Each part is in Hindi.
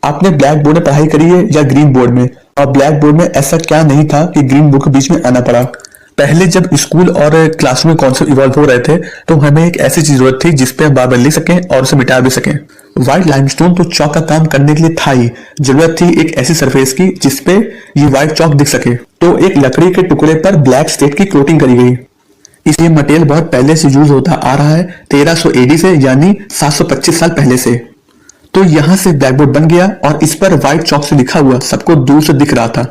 आपने ब्लैक बोर्ड में पढ़ाई करी है या ग्रीन बोर्ड में? और ब्लैक बोर्ड में ऐसा क्या नहीं था कि ग्रीन बोर्ड के बीच में आना पड़ा? पहले जब स्कूल और क्लासरूम में कॉन्सेप्ट इवॉल्व हो रहे थे तो हमें एक ऐसी चीज जरूरत थी जिसपे हम बार बार लिख सकें और उसे मिटा भी सकें। व्हाइट लाइमस्टोन तो चौक का काम करने के लिए था ही, जरूरत थी एक ऐसी सरफेस की जिसपे ये व्हाइट चौक दिख सके। तो एक लकड़ी के टुकड़े पर ब्लैक स्लेट की कोटिंग करी गई। इसलिए मटेरियल बहुत पहले से यूज होता आ रहा है, 1300 एडी से, यानी 725 साल पहले से। तो यहां से ब्लैक बोर्ड बन गया और इस पर व्हाइट चौक से लिखा हुआ सबको दूर से दिख रहा था।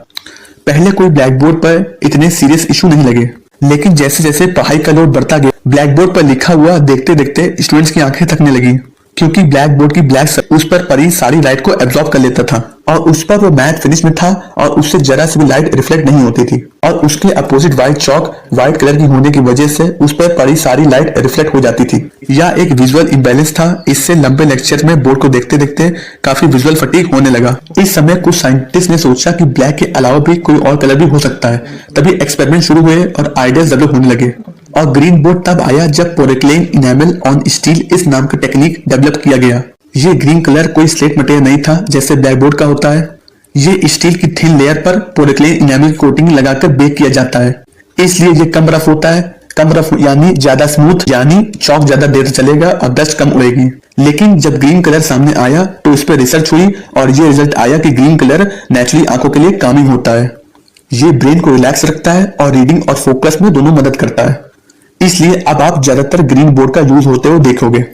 पहले कोई ब्लैक बोर्ड पर इतने सीरियस इशू नहीं लगे, लेकिन जैसे जैसे पढ़ाई का लोड बढ़ता गया, ब्लैक बोर्ड पर लिखा हुआ देखते देखते स्टूडेंट्स की आंखें थकने लगी, क्योंकि ब्लैक बोर्ड की ब्लैक उस पर पड़ी सारी लाइट को एब्जॉर्ब कर लेता था और उस पर वो मैट फिनिश में था और उससे जरा सी भी लाइट रिफ्लेक्ट नहीं होती थी। और उसके अपोजिट व्हाइट चौक व्हाइट कलर की होने की वजह से उस पर पड़ी सारी लाइट रिफ्लेक्ट हो जाती थी। यह एक विजुअल इम्बैलेंस था। इससे लंबे लेक्चर में बोर्ड को देखते देखते काफी विजुअल फटीग होने लगा। इस समय कुछ साइंटिस्ट ने सोचा कि ब्लैक के अलावा भी कोई और कलर भी हो सकता है। तभी एक्सपेरिमेंट शुरू हुए और आइडियाज डेवलप होने लगे। और ग्रीन बोर्ड तब आया जब पोरेक्लेन इनेमल ऑन स्टील इस नाम का टेक्निक डेवलप किया गया। ये ग्रीन कलर कोई स्लेट मटेरियल नहीं था जैसे ब्लैक बोर्ड का होता है। ये स्टील की थिन लेयर पर पोरेक्लेन इनेमल कोटिंग लगाकर बेक किया जाता है, इसलिए ये कम रफ होता है। कम रफ यानी ज्यादा स्मूथ, यानी चौक ज्यादा देर चलेगा और डस्ट कम उड़ेगी। लेकिन जब ग्रीन कलर सामने आया तो इस पर रिसर्च हुई और ये रिजल्ट आया कि ग्रीन कलर नेचुरली आंखों के लिए कामिंग होता है। ये ब्रेन को रिलैक्स रखता है और रीडिंग और फोकस में दोनों मदद करता है। इसलिए अब आप ज्यादातर ग्रीन बोर्ड का यूज होते हुए देखोगे।